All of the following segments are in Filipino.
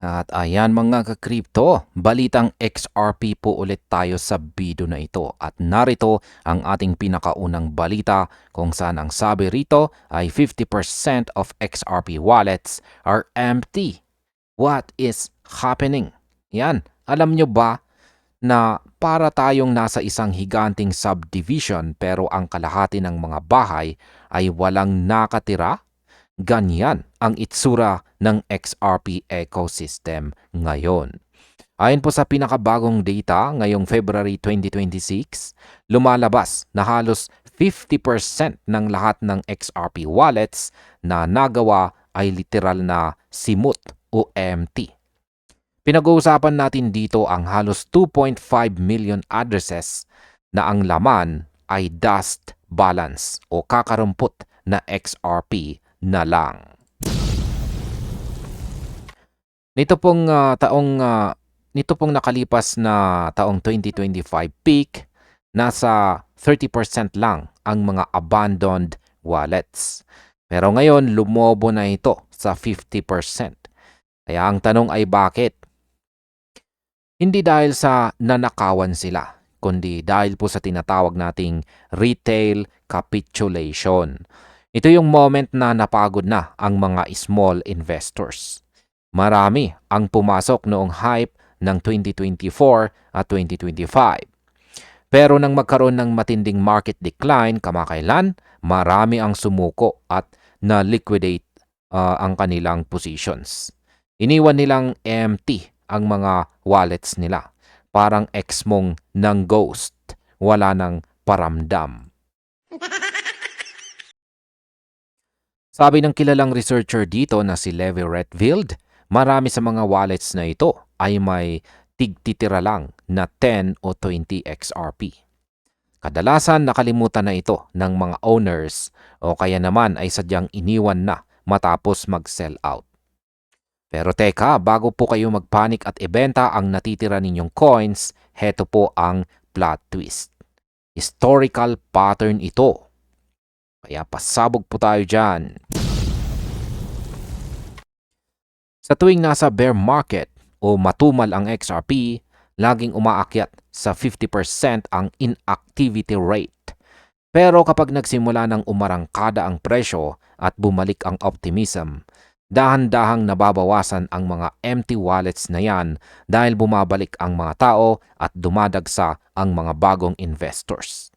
At ayan mga ka-crypto, balitang XRP po ulit tayo sa video na ito. At narito ang ating pinakaunang balita kung saan ang sabi rito ay 50% of XRP wallets are empty. What is happening? Yan, alam nyo ba na para tayong nasa isang higanting subdivision pero ang kalahati ng mga bahay ay walang nakatira? Ganyan ang itsura ng XRP ecosystem ngayon. Ayon po sa pinakabagong data ngayong February 2026, lumalabas na halos 50% ng lahat ng XRP wallets na nagawa ay literal na simut o empty. Pinag-uusapan natin dito ang halos 2.5 million addresses na ang laman ay dust balance o kakarumpot na XRP na lang. Nito pong nito pong nakalipas na taong 2025 peak, nasa 30% lang ang mga abandoned wallets. Pero ngayon lumobo na ito sa 50%. Kaya ang tanong ay bakit? Hindi dahil sa nanakawan sila, kundi dahil po sa tinatawag nating retail capitulation. Ito yung moment na napagod na ang mga small investors. Marami ang pumasok noong hype ng 2024 at 2025. Pero nang magkaroon ng matinding market decline kamakailan, marami ang sumuko at na-liquidate ang kanilang positions. Iniwan nilang empty ang mga wallets nila. Parang ex mong ng ghost, wala nang paramdam. Sabi ng kilalang researcher dito na si Levi Redfield, marami sa mga wallets na ito ay may tigtitira lang na 10 o 20 XRP. Kadalasan nakalimutan na ito ng mga owners o kaya naman ay sadyang iniwan na matapos mag-sell out. Pero teka, bago po kayo magpanik at ibenta ang natitira ninyong coins, heto po ang plot twist. Historical pattern ito. Kaya pasabog po tayo dyan. Sa tuwing nasa bear market o matumal ang XRP, laging umaakyat sa 50% ang inactivity rate. Pero kapag nagsimula ng umarangkada ang presyo at bumalik ang optimism, dahan-dahang nababawasan ang mga empty wallets na yan dahil bumabalik ang mga tao at dumadagsa ang mga bagong investors.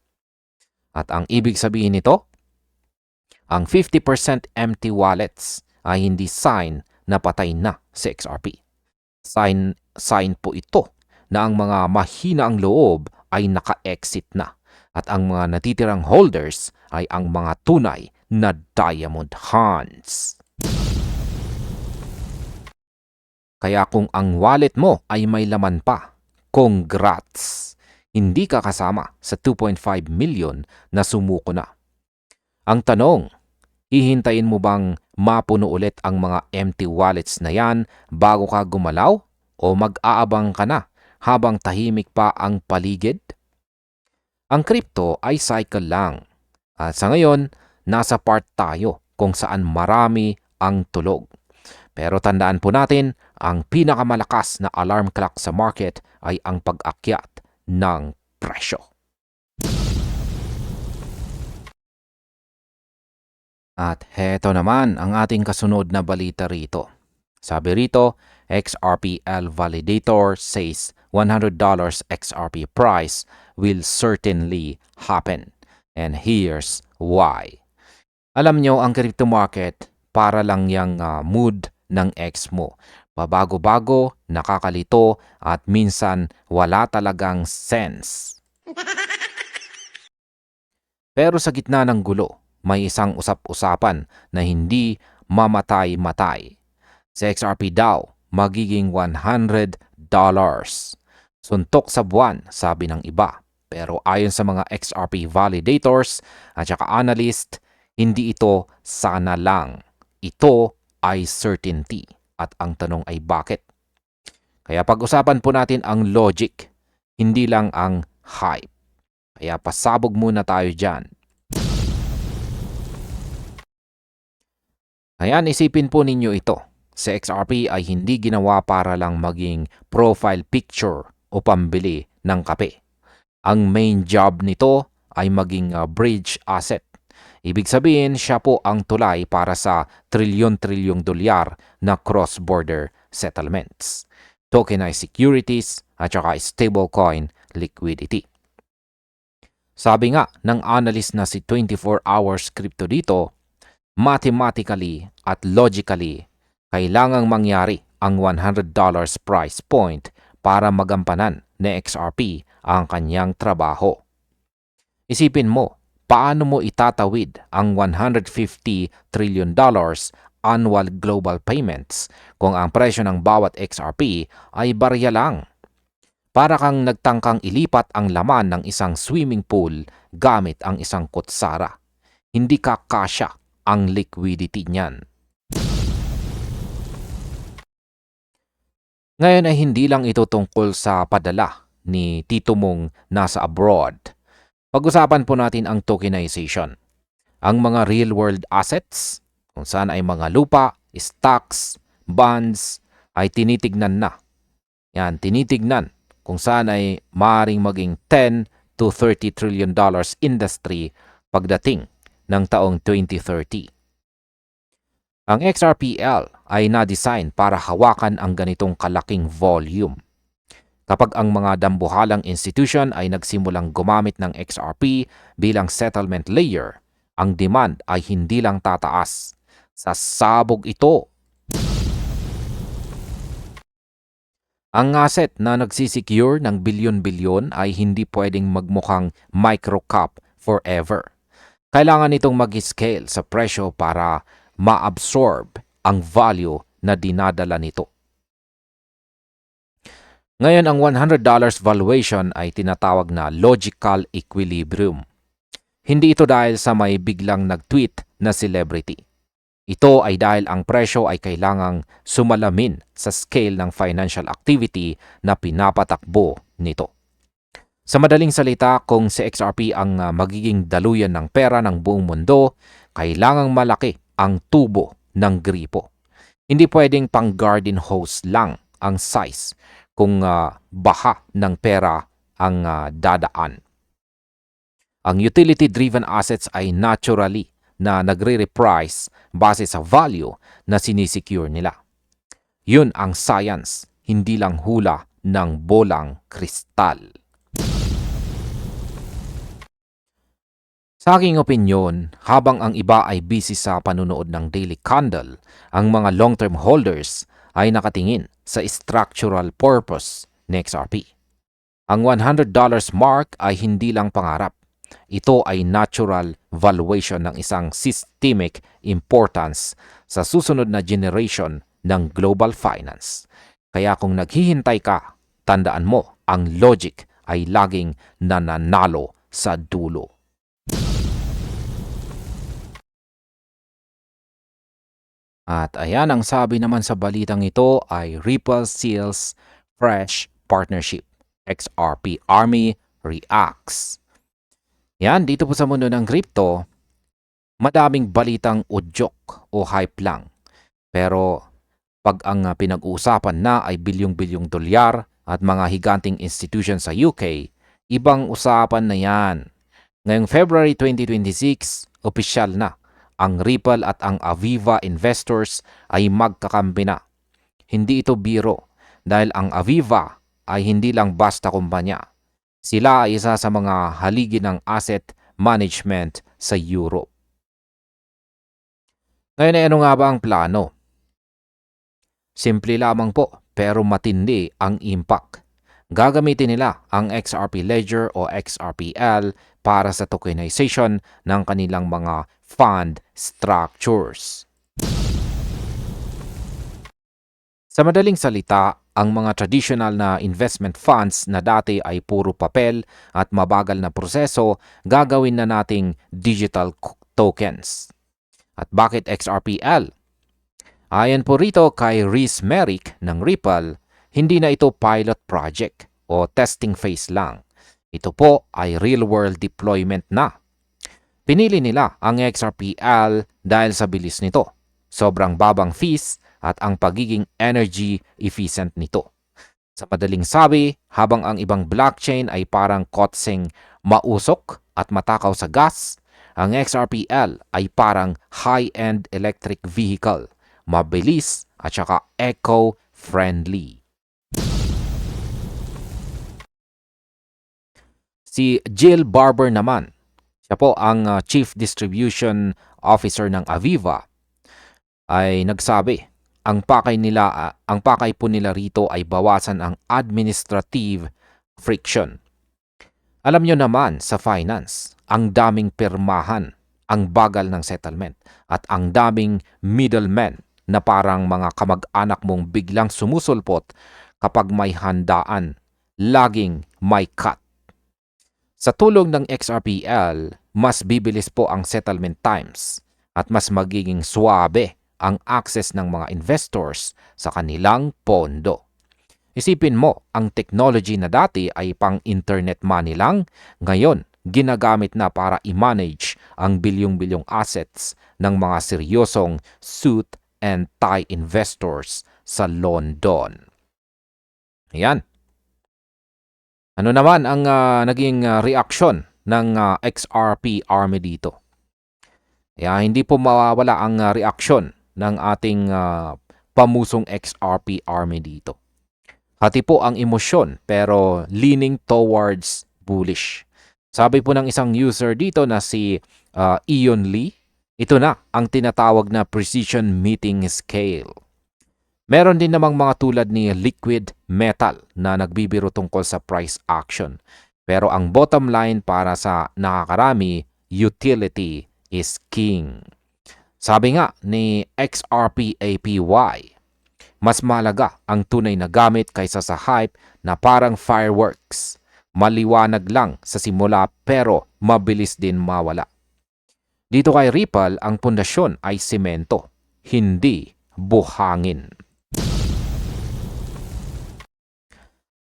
At ang ibig sabihin nito, ang 50% empty wallets ay hindi sign na patay na si XRP. Sign po ito na ang mga mahina ang loob ay naka-exit na at ang mga natitirang holders ay ang mga tunay na diamond hands. Kaya kung ang wallet mo ay may laman pa, congrats! Hindi ka kasama sa 2.5 million na sumuko na. Ang tanong, hihintayin mo bang mapuno ulit ang mga empty wallets na yan bago ka gumalaw o mag-aabang ka na habang tahimik pa ang paligid? Ang crypto ay cycle lang. At sa ngayon, nasa part tayo kung saan marami ang tulog. Pero tandaan po natin, ang pinakamalakas na alarm clock sa market ay ang pag-akyat ng presyo. At heto naman ang ating kasunod na balita rito. Sabi rito, XRPL validator says $100 XRP price will certainly happen. And here's why. Alam nyo, ang crypto market para lang yung mood ng ex mo. Pabago-bago, nakakalito, at minsan wala talagang sense. Pero sa gitna ng gulo, may isang usap-usapan na hindi mamatay-matay. Sa XRP daw, magiging $100. Suntok sa buwan, sabi ng iba. Pero ayon sa mga XRP validators at saka analyst, hindi ito sana lang. Ito ay certainty. At ang tanong ay bakit? Kaya pag-usapan po natin ang logic, hindi lang ang hype. Kaya pasabog muna tayo dyan. Ayan, isipin po ninyo ito. si XRP ay hindi ginawa para lang maging profile picture o pambili ng kape. Ang main job nito ay maging bridge asset. Ibig sabihin, siya po ang tulay para sa trilyon-trilyong dolyar na cross-border settlements, tokenized securities at saka stablecoin liquidity. Sabi nga ng analyst na si 24 Hours Crypto dito, mathematically at logically, kailangang mangyari ang $100 price point para magampanan ni XRP ang kanyang trabaho. Isipin mo, paano mo itatawid ang $150 trillion annual global payments kung ang presyo ng bawat XRP ay barya lang? Para kang nagtangkang ilipat ang laman ng isang swimming pool gamit ang isang kutsara. Hindi kakasya ang liquidity niyan. Ngayon ay hindi lang ito tungkol sa padala ni tito mong nasa abroad. Pag-usapan po natin ang tokenization. Ang mga real-world assets, kung saan ay mga lupa, stocks, bonds, ay tinitignan na. Yan, tinitignan kung saan ay maaaring maging 10 to 30 trillion dollars industry pagdating ng taong 2030. Ang XRPL ay na-design para hawakan ang ganitong kalaking volume. Kapag ang mga dambuhalang institution ay nagsimulang gumamit ng XRP bilang settlement layer, ang demand ay hindi lang tataas. Sasabog ito. Ang asset na nagsisecure ng bilyon-bilyon ay hindi pwedeng magmukhang microcap forever. Kailangan itong mag-scale sa presyo para ma-absorb ang value na dinadala nito. Ngayon, ang $100 valuation ay tinatawag na logical equilibrium. Hindi ito dahil sa may biglang nag-tweet na celebrity. Ito ay dahil ang presyo ay kailangang sumalamin sa scale ng financial activity na pinapatakbo nito. Sa madaling salita, kung si XRP ang magiging daluyan ng pera ng buong mundo, kailangang malaki ang tubo ng gripo. Hindi pwedeng pang garden hose lang ang size kung baha ng pera ang dadaan. Ang utility-driven assets ay naturally na nagre-reprice base sa value na sinisecure nila. Yun ang science, hindi lang hula ng bolang kristal. Sa aking opinyon, habang ang iba ay busy sa panunood ng daily candle, ang mga long-term holders ay nakatingin sa structural purpose ni XRP. Ang $100 mark ay hindi lang pangarap. Ito ay natural valuation ng isang systemic importance sa susunod na generation ng global finance. Kaya kung naghihintay ka, tandaan mo, ang logic ay laging nananalo sa dulo. At ayan, ang sabi naman sa balitang ito ay Ripple seals fresh partnership. XRP Army reacts. Yan, dito po sa mundo ng crypto, madaming balitang udyok o hype lang. Pero pag ang pinag-uusapan na ay bilyong-bilyong dolyar at mga higanting institution sa UK, ibang usapan na yan. Ngayong February 2026, opisyal na. Ang Ripple at ang Aviva investors ay magkakampi na. Hindi ito biro dahil ang Aviva ay hindi lang basta kumpanya. Sila ay isa sa mga haligi ng asset management sa Europe. Ngayon ay ano nga ba ang plano? Simple lamang po pero matindi ang impact. Gagamitin nila ang XRP Ledger o XRPL para sa tokenization ng kanilang mga fund structures. Sa madaling salita, ang mga traditional na investment funds na dati ay puro papel at mabagal na proseso, gagawin na nating digital tokens. At bakit XRPL? Ayon po rito kay Rhys Merrick ng Ripple, hindi na ito pilot project o testing phase lang. Ito po ay real-world deployment na. Pinili nila ang XRPL dahil sa bilis nito, sobrang babang fees at ang pagiging energy efficient nito. Sa madaling sabi, habang ang ibang blockchain ay parang kotseng mausok at matakaw sa gas, ang XRPL ay parang high-end electric vehicle, mabilis at saka eco-friendly. Si Jill Barber naman, siya po ang Chief Distribution Officer ng Aviva, ay nagsabi, ang pakay po nila rito ay bawasan ang administrative friction. Alam nyo naman sa finance, ang daming pirmahan, ang bagal ng settlement, at ang daming middlemen na parang mga kamag-anak mong biglang sumusulpot kapag may handaan, laging may cut. Sa tulong ng XRPL, mas bibilis po ang settlement times at mas magiging suabe ang access ng mga investors sa kanilang pondo. Isipin mo, ang technology na dati ay pang internet money lang, ngayon ginagamit na para i-manage ang bilyong-bilyong assets ng mga seryosong suit and tie investors sa London. Ayan. Ano naman ang naging reaksyon ng XRP Army dito? Hindi po mawawala ang reaksyon ng ating pamusong XRP Army dito. Hati po ang emosyon pero leaning towards bullish. Sabi po ng isang user dito na si Ion Lee, ito na ang tinatawag na precision meeting scale. Meron din namang mga tulad ni Liquid Metal na nagbibiro tungkol sa price action. Pero ang bottom line para sa nakakarami, utility is king. Sabi nga ni XRPAPY, mas mahalaga ang tunay na gamit kaysa sa hype na parang fireworks. Maliwanag lang sa simula pero mabilis din mawala. Dito kay Ripple, ang pundasyon ay semento, hindi buhangin.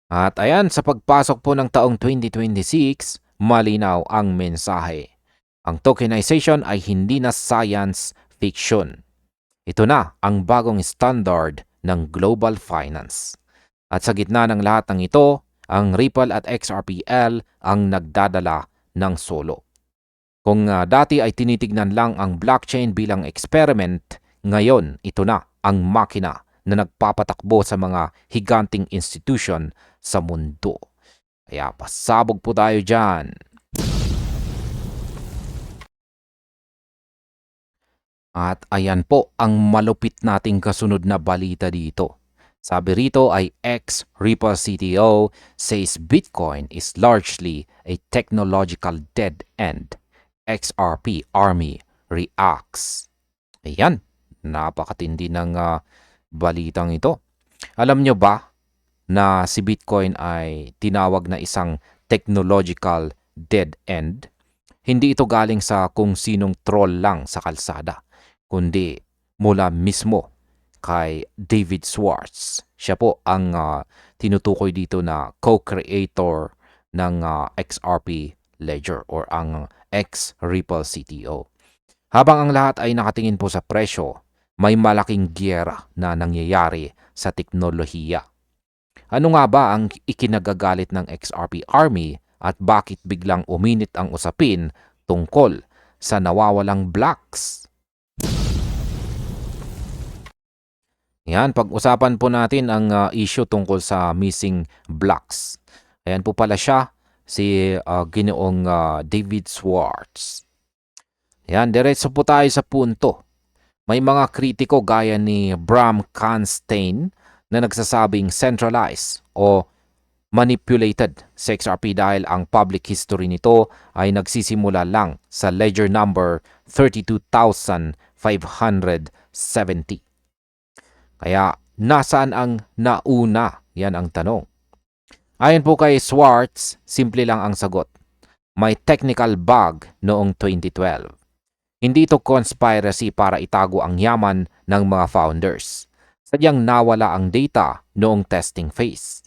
At ayan, sa pagpasok po ng taong 2026, malinaw ang mensahe. Ang tokenization ay hindi na science fiction. Ito na ang bagong standard ng global finance. At sa gitna ng lahat ng ito, ang Ripple at XRPL ang nagdadala ng solo. Kung dati ay tinitignan lang ang blockchain bilang experiment, ngayon ito na ang makina na nagpapatakbo sa mga higanting institution sa mundo. Kaya pasabog po tayo dyan. At ayan po ang malupit nating kasunod na balita dito. Sabi rito ay ex-Ripple CTO says Bitcoin is largely a technological dead end. XRP Army reacts. Ayan, napakatindi ng balitang ito. Alam nyo ba na si Bitcoin ay tinawag na isang technological dead end? Hindi ito galing sa kung sinong troll lang sa kalsada, kundi mula mismo kay David Schwartz. Siya po ang tinutukoy dito na co-creator ng XRP Ledger or ang ex-Ripple CTO. Habang ang lahat ay nakatingin po sa presyo, may malaking giyera na nangyayari sa teknolohiya. Ano nga ba ang ikinagagalit ng XRP Army at bakit biglang uminit ang usapin tungkol sa nawawalang blocks? Yan, pag-usapan po natin ang issue tungkol sa missing blocks. Ayan po pala siya, si Ginoong David Schwartz. Yan, diretso po tayo sa punto. May mga kritiko gaya ni Bram Kanstein na nagsasabing centralized o manipulated sa XRP dahil ang public history nito ay nagsisimula lang sa ledger number 32,570. Kaya nasaan ang nauna? Yan ang tanong. Ayon po kay Schwartz, simple lang ang sagot. May technical bug noong 2012. Hindi ito conspiracy para itago ang yaman ng mga founders. Sadyang nawala ang data noong testing phase.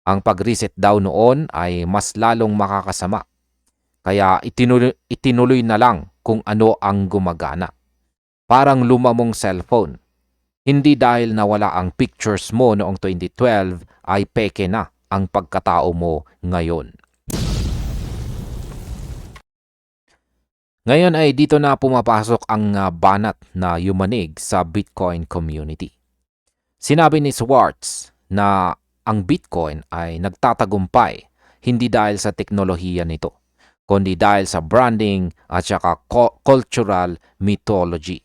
Ang pag-reset daw noon ay mas lalong makakasama. Kaya itinuloy na lang kung ano ang gumagana. Parang lumamong cellphone. Hindi dahil nawala ang pictures mo noong 2012 ay peke na ang pagkatao mo ngayon. Ngayon ay dito na pumapasok ang banat na yumanig sa Bitcoin community. Sinabi ni Schwartz na ang Bitcoin ay nagtatagumpay hindi dahil sa teknolohiya nito, kundi dahil sa branding at saka cultural mythology.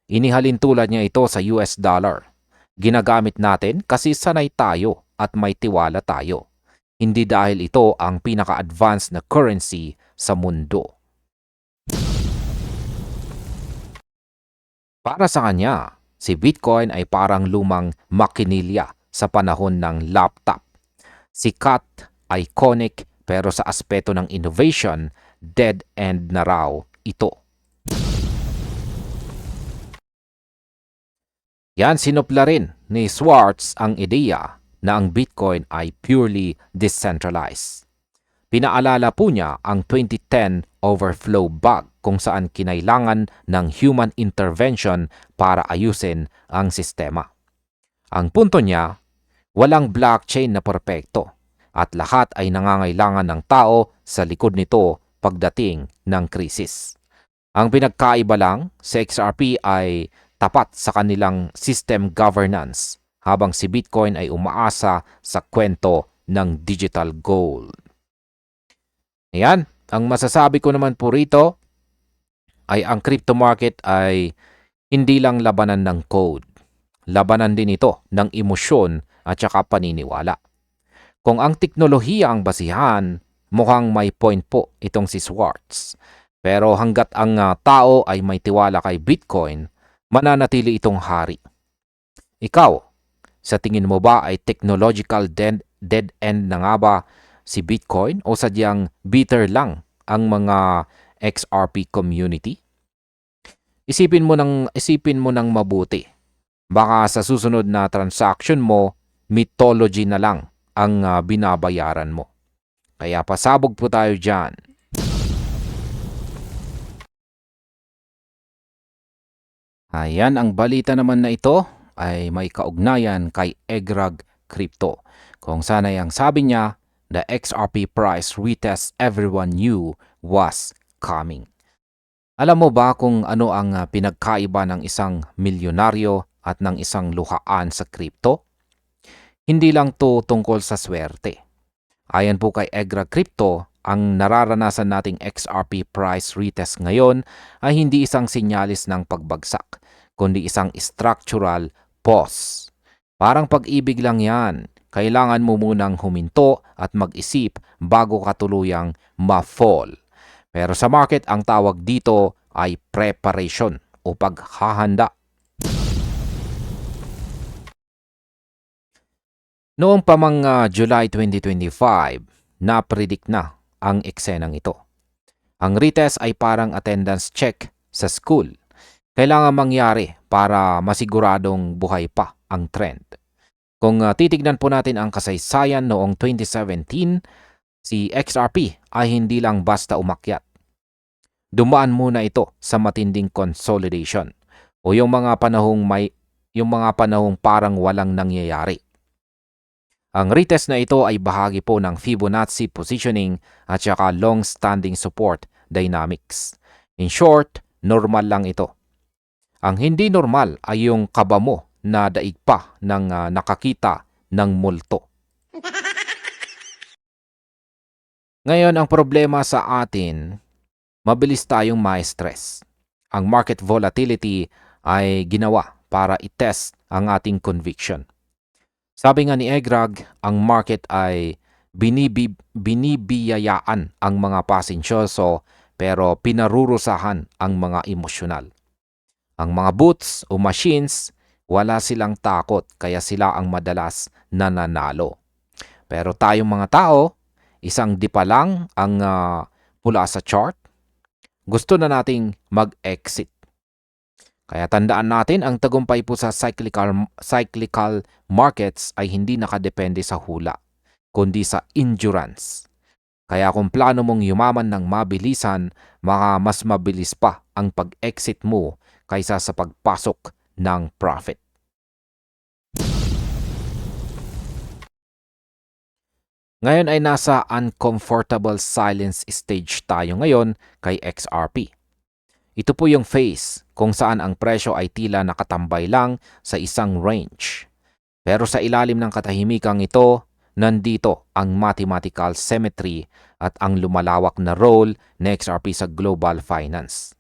Inihalin tulad niya ito sa US dollar. Ginagamit natin kasi sanay tayo at may tiwala tayo. Hindi dahil ito ang pinaka-advanced na currency sa mundo. Para sa kanya, si Bitcoin ay parang lumang makinilya sa panahon ng laptop. Sikat, iconic, pero sa aspeto ng innovation, dead end na raw ito. Yan, sinupla rin ni Schwartz ang ideya na ang Bitcoin ay purely decentralized. Pinaalala po niya ang 2010 overflow bug kung saan kinailangan ng human intervention para ayusin ang sistema. Ang punto niya, walang blockchain na perpekto at lahat ay nangangailangan ng tao sa likod nito pagdating ng krisis. Ang pinagkaiba lang sa XRP ay tapat sa kanilang system governance habang si Bitcoin ay umaasa sa kwento ng digital gold. Ayan, ang masasabi ko naman po rito ay ang crypto market ay hindi lang labanan ng code. Labanan din ito ng emosyon at saka paniniwala. Kung ang teknolohiya ang basihan, mukhang may point po itong si Schwartz. Pero hanggat ang tao ay may tiwala kay Bitcoin, mananatili itong hari. Ikaw, sa tingin mo ba ay technological dead end na nga ba si Bitcoin o sadyang bitter lang ang mga XRP community? Isipin mo ng mabuti. Baka sa susunod na transaction mo, mythology na lang ang binabayaran mo. Kaya pasabog po tayo dyan. Ayan, ang balita naman na ito ay may kaugnayan kay Egrag Crypto. Kung saan ay ang sabi niya, the XRP price retest everyone knew was coming. Alam mo ba kung ano ang pinagkaiba ng isang milyonaryo at ng isang luhaan sa crypto? Hindi lang to tungkol sa swerte. Ayon po kay Egrag Crypto, ang nararanasan nating XRP price retest ngayon ay hindi isang sinyalis ng pagbagsak, kundi isang structural pause. Parang pag-ibig lang yan. Kailangan mo munang huminto at mag-isip bago ka tuluyang ma-fall. Pero sa market, ang tawag dito ay preparation o paghahanda. Noong pamang July 2025, na-predict na ang eksenang ito. Ang retest ay parang attendance check sa school. Kailangan mangyari para masiguradong buhay pa ang trend. Kung titignan po natin ang kasaysayan noong 2017, si XRP ay hindi lang basta umakyat. Dumaan muna ito sa matinding consolidation o yung mga panahong parang walang nangyayari. Ang retest na ito ay bahagi po ng Fibonacci positioning at saka long-standing support dynamics. In short, normal lang ito. Ang hindi normal ay yung kaba mo na daig pa ng nakakita ng multo. Ngayon, ang problema sa atin, mabilis tayong ma-stress. Ang market volatility ay ginawa para i-test ang ating conviction. Sabi nga ni Egrag, ang market ay binibiyayaan ang mga pasensyoso pero pinarurusahan ang mga emosyonal. Ang mga boots o machines, wala silang takot kaya sila ang madalas nananalo. Pero tayong mga tao, isang dipa lang ang pula sa chart, gusto na nating mag-exit. Kaya tandaan natin, ang tagumpay po sa cyclical markets ay hindi nakadepende sa hula, kundi sa endurance. Kaya kung plano mong yumaman ng mabilisan, mas mabilis pa ang pag-exit mo kaysa sa pagpasok ng profit. Ngayon ay nasa uncomfortable silence stage tayo ngayon kay XRP. Ito po yung phase kung saan ang presyo ay tila nakatambay lang sa isang range. Pero sa ilalim ng katahimikang ito, nandito ang mathematical symmetry at ang lumalawak na role ng XRP sa global finance.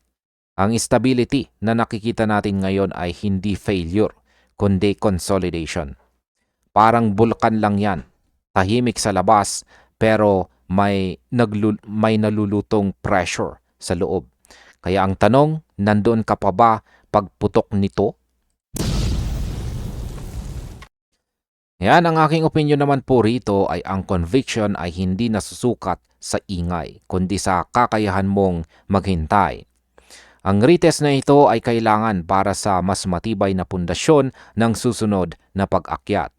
Ang stability na nakikita natin ngayon ay hindi failure, kundi consolidation. Parang bulkan lang yan. Tahimik sa labas, pero may nalulutong pressure sa loob. Kaya ang tanong, nandoon ka pa ba pagputok nito? Yan, ang aking opinion naman po rito ay ang conviction ay hindi nasusukat sa ingay, kundi sa kakayahan mong maghintay. Ang retest na ito ay kailangan para sa mas matibay na pundasyon ng susunod na pag-akyat.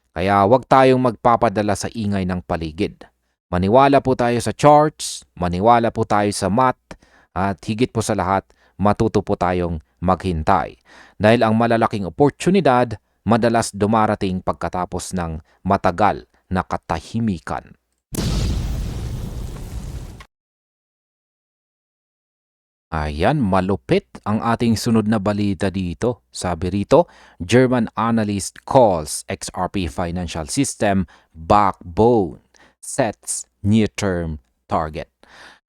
Kaya huwag tayong magpapadala sa ingay ng paligid. Maniwala po tayo sa charts, maniwala po tayo sa math, at higit po sa lahat, matuto po tayong maghintay. Dahil ang malalaking oportunidad, madalas dumarating pagkatapos ng matagal na katahimikan. Ayan, malupit ang ating sunod na balita dito. Sabi rito, German analyst calls XRP financial system backbone, sets near-term target.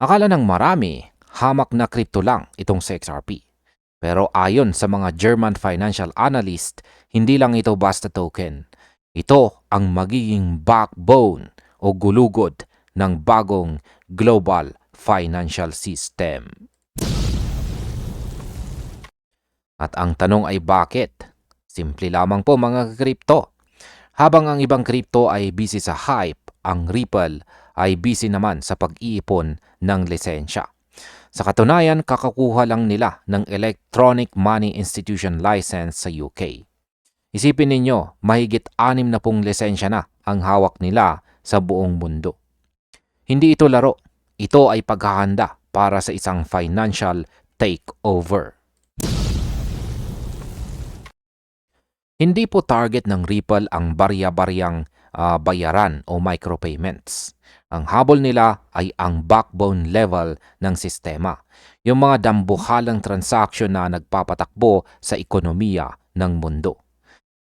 Akala ng marami, hamak na kripto lang itong sa XRP. Pero ayon sa mga German financial analyst, hindi lang ito basta token. Ito ang magiging backbone o gulugod ng bagong global financial system. At ang tanong ay bakit? Simple lamang po mga kripto. Habang ang ibang kripto ay busy sa hype, ang Ripple ay busy naman sa pag-iipon ng lisensya. Sa katunayan, kakakuha lang nila ng Electronic Money Institution License sa UK. Isipin ninyo, mahigit 6 na pong lisensya na ang hawak nila sa buong mundo. Hindi ito laro, ito ay paghahanda para sa isang financial takeover. Hindi po target ng Ripple ang barya-baryang bayaran o micropayments. Ang habol nila ay ang backbone level ng sistema, yung mga dambuhalang transaksyon na nagpapatakbo sa ekonomiya ng mundo.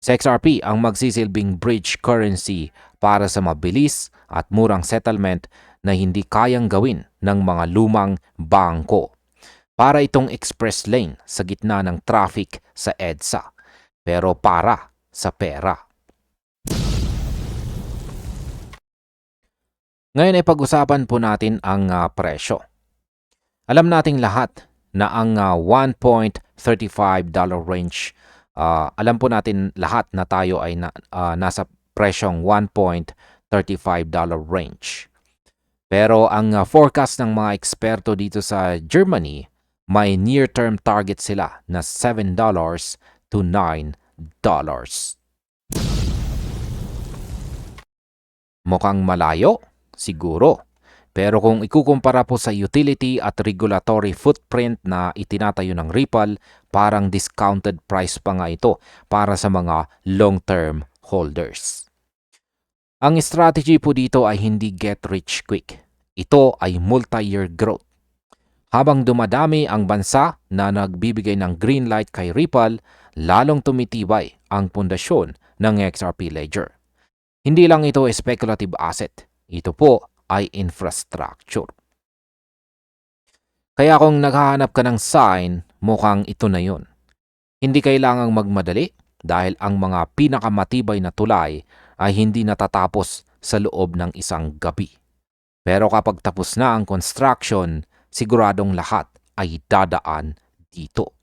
Sa XRP ang magsisilbing bridge currency para sa mabilis at murang settlement na hindi kayang gawin ng mga lumang bangko. Para itong express lane sa gitna ng traffic sa EDSA. Pero para sa pera. Ngayon ay pag-usapan po natin ang presyo. Alam nating lahat na ang $1.35 range, alam po natin lahat na tayo ay nasa presyong $1.35 range. Pero ang forecast ng mga eksperto dito sa Germany, may near-term target sila na $7 to $9. Mukhang malayo? Siguro. Pero kung ikukumpara po sa utility at regulatory footprint na itinatayo ng Ripple, parang discounted price pa nga ito para sa mga long-term holders. Ang strategy po dito ay hindi get rich quick. Ito ay multi-year growth. Habang dumadami ang bansa na nagbibigay ng green light kay Ripple, lalong tumitibay ang pundasyon ng XRP Ledger. Hindi lang ito speculative asset, ito po ay infrastructure. Kaya kung naghahanap ka ng sign, mukhang ito na yun. Hindi kailangang magmadali dahil ang mga pinakamatibay na tulay ay hindi natatapos sa loob ng isang gabi. Pero kapag tapos na ang construction, siguradong lahat ay dadaan dito.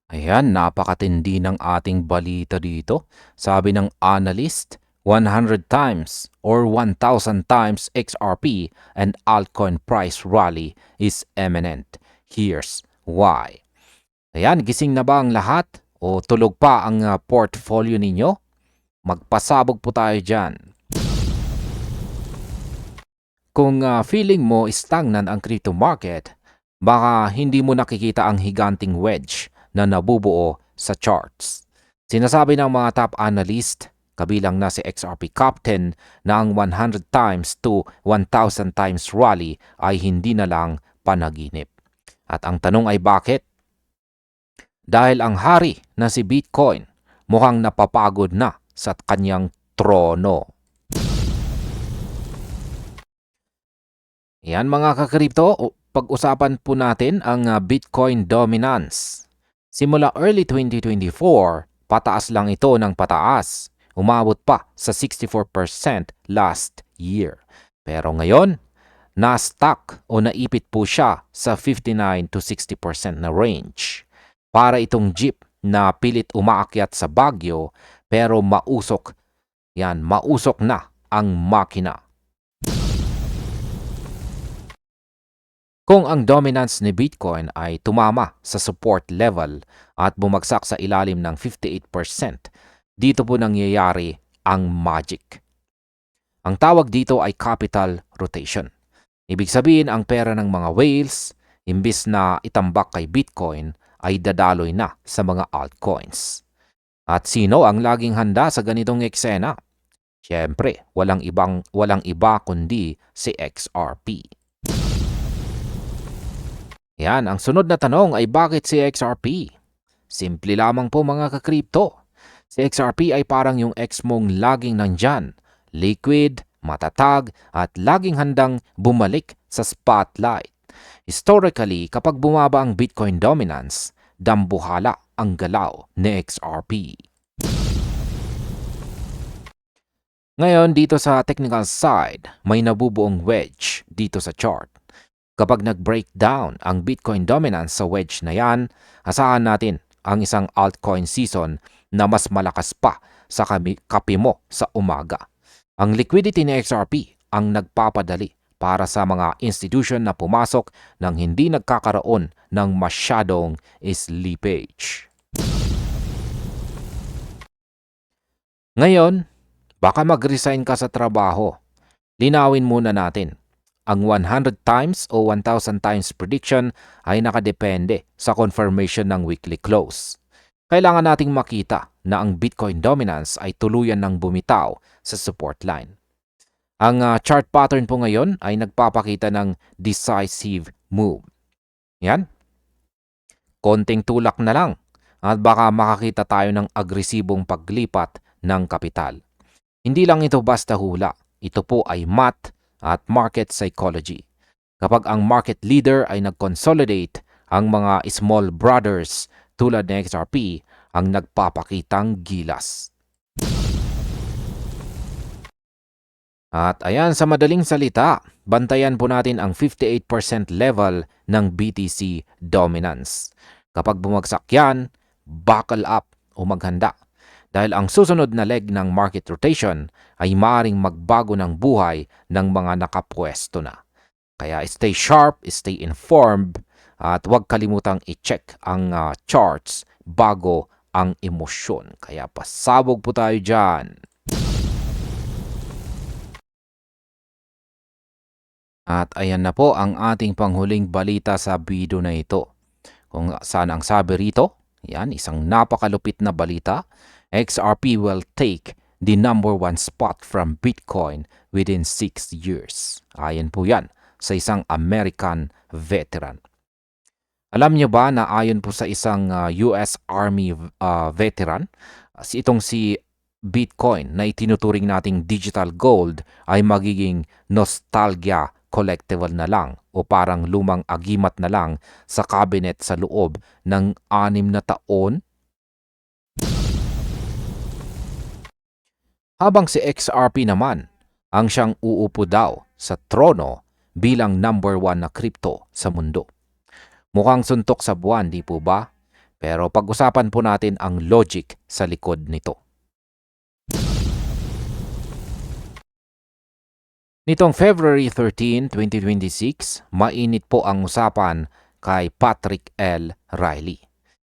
Ayan, napakatindi ng ating balita dito. Sabi ng analyst, 100 times or 1,000 times XRP and altcoin price rally is imminent. Here's why. Ayan, gising na ba ang lahat? O tulog pa ang portfolio ninyo? Magpasabog po tayo dyan. Kung feeling mo stagnant ang crypto market, baka hindi mo nakikita ang higanting wedge na nabubuo sa charts. Sinasabi ng mga top analyst, kabilang na si XRP Captain, na ang 100 times to 1,000 times rally ay hindi na lang panaginip. At ang tanong ay bakit? Dahil ang hari na si Bitcoin mukhang napapagod na sa kanyang trono. Yan mga kakripto, pag-usapan po natin ang Bitcoin dominance. Simula early 2024, pataas lang ito ng pataas. Umabot pa sa 64% last year. Pero ngayon, na-stuck o naipit po siya sa 59 to 60% na range. Para itong jeep na pilit umaakyat sa bagyo pero mausok na ang makina. Kung ang dominance ni Bitcoin ay tumama sa support level at bumagsak sa ilalim ng 58%, dito po nangyayari ang magic. Ang tawag dito ay capital rotation. Ibig sabihin ang pera ng mga whales, imbis na itambak kay Bitcoin, ay dadaloy na sa mga altcoins. At sino ang laging handa sa ganitong eksena? Siyempre, walang iba kundi si XRP. Yan, ang sunod na tanong ay bakit si XRP? Simple lamang po mga kakripto. Si XRP ay parang yung ex mong laging nandyan, liquid, matatag, at laging handang bumalik sa spotlight. Historically, kapag bumaba ang Bitcoin dominance, dambuhala ang galaw ni XRP. Ngayon, dito sa technical side, may nabubuong wedge dito sa chart. Kapag nag-breakdown ang Bitcoin dominance sa wedge na yan, asahan natin ang isang altcoin season na mas malakas pa sa kape mo sa umaga. Ang liquidity ni XRP ang nagpapadali para sa mga institution na pumasok nang hindi nagkakaroon ng masyadong slippage. Ngayon, baka mag-resign ka sa trabaho. Linawin muna natin. Ang 100 times o 1,000 times prediction ay nakadepende sa confirmation ng weekly close. Kailangan nating makita na ang Bitcoin dominance ay tuluyan ng bumitaw sa support line. Ang chart pattern po ngayon ay nagpapakita ng decisive move. Yan. Konting tulak na lang at baka makakita tayo ng agresibong paglipat ng kapital. Hindi lang ito basta hula. Ito po ay math at market psychology. Kapag ang market leader ay nag-consolidate, ang mga small brothers tulad ng XRP ang nagpapakitang gilas. At ayan, sa madaling salita, bantayan po natin ang 58% level ng BTC dominance. Kapag bumagsak yan, buckle up o maghanda. Dahil ang susunod na leg ng market rotation ay maaaring magbago ng buhay ng mga nakapwesto na. Kaya stay sharp, stay informed, at huwag kalimutang i-check ang charts bago ang emosyon. Kaya pasabog po tayo dyan. At ayan na po ang ating panghuling balita sa video na ito. Kung saan ang sabi rito, yan, isang napakalupit na balita, XRP will take the #1 spot from Bitcoin within 6 years. Ayon po yan sa isang American veteran. Alam niyo ba na ayon po sa isang US Army veteran, itong si Bitcoin na itinuturing nating digital gold ay magiging nostalgia collectible na lang o parang lumang agimat na lang sa cabinet sa loob ng 6 na taon? Habang si XRP naman ang siyang uupo daw sa trono bilang #1 na crypto sa mundo. Mukhang suntok sa buwan, di po ba? Pero pag-usapan po natin ang logic sa likod nito. Nitong February 13, 2026, mainit po ang usapan kay Patrick L. Riley.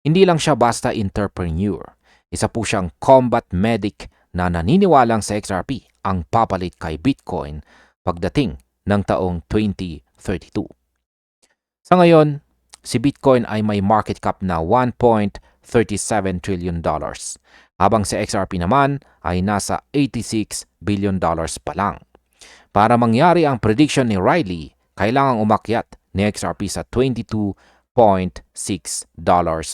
Hindi lang siya basta entrepreneur. Isa po siyang combat medic na naniniwalang sa XRP ang papalit kay Bitcoin pagdating ng taong 2032. Sa ngayon, si Bitcoin ay may market cap na $1.37 trillion, habang si XRP naman ay nasa $86 billion pa lang. Para mangyari ang prediction ni Riley, kailangang umakyat ni XRP sa $22.6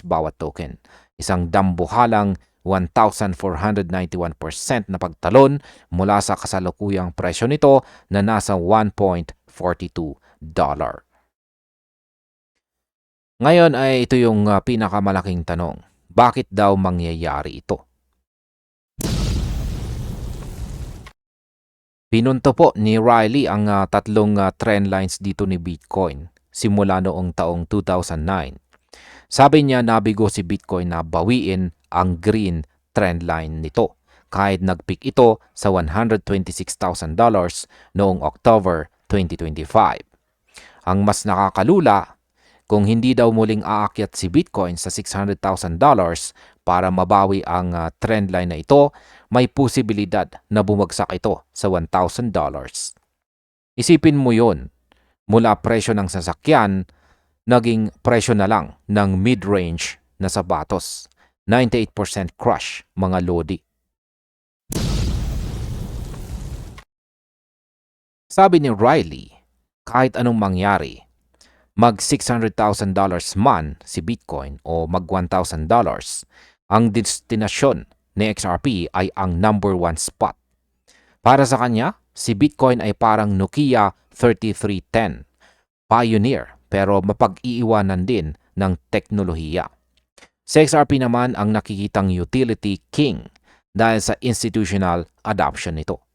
bawat token. Isang dambuhalang 1,491% na pagtalon mula sa kasalukuyang presyo nito na nasa $1.42. Ngayon ay ito yung pinakamalaking tanong. Bakit daw mangyayari ito? Pinunto po ni Riley ang tatlong trend lines dito ni Bitcoin simula noong taong 2009. Sabi niya nabigo si Bitcoin na bawiin ang green trend line nito kahit nag-peak ito sa $126,000 noong October 2025. Ang mas nakakalula, kung hindi daw muling aakyat si Bitcoin sa $600,000 para mabawi ang trend line na ito, may posibilidad na bumagsak ito sa $1,000. Isipin mo yun, mula presyo ng sasakyan, naging presyo na lang ng mid-range na sapatos. 98% crush, mga lodi. Sabi ni Riley, kahit anong mangyari, mag $600,000 man si Bitcoin o mag $1,000, ang destinasyon ni XRP ay ang number 1 spot. Para sa kanya, si Bitcoin ay parang Nokia 3310, pioneer pero mapag-iiwanan din ng teknolohiya. Si XRP naman ang nakikitang utility king dahil sa institutional adoption nito.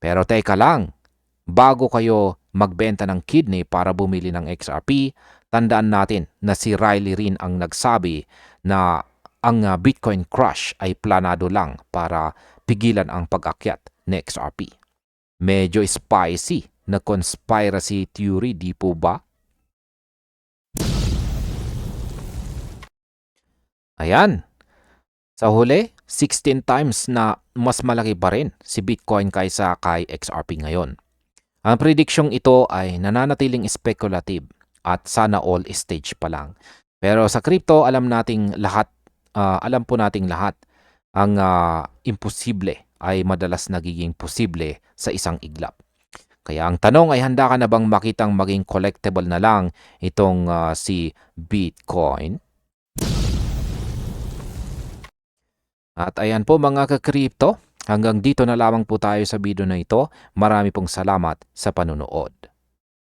Pero teka lang, bago kayo magbenta ng kidney para bumili ng XRP, tandaan natin na si Riley rin ang nagsabi na ang Bitcoin crush ay planado lang para pigilan ang pag-akyat ni XRP. Medyo spicy na conspiracy theory, di po ba? Ayan. Sa huli, 16 times na mas malaki pa rin si Bitcoin kaysa kay XRP ngayon. Ang prediksyong ito ay nananatiling speculative at sana all stage pa lang. Pero sa crypto, alam po nating lahat ang imposible ay madalas nagiging posible sa isang iglap. Kaya ang tanong ay, handa ka na bang makitang maging collectible na lang itong si Bitcoin? At ayan po mga ka-crypto, hanggang dito na lamang po tayo sa video na ito. Marami pong salamat sa panunood.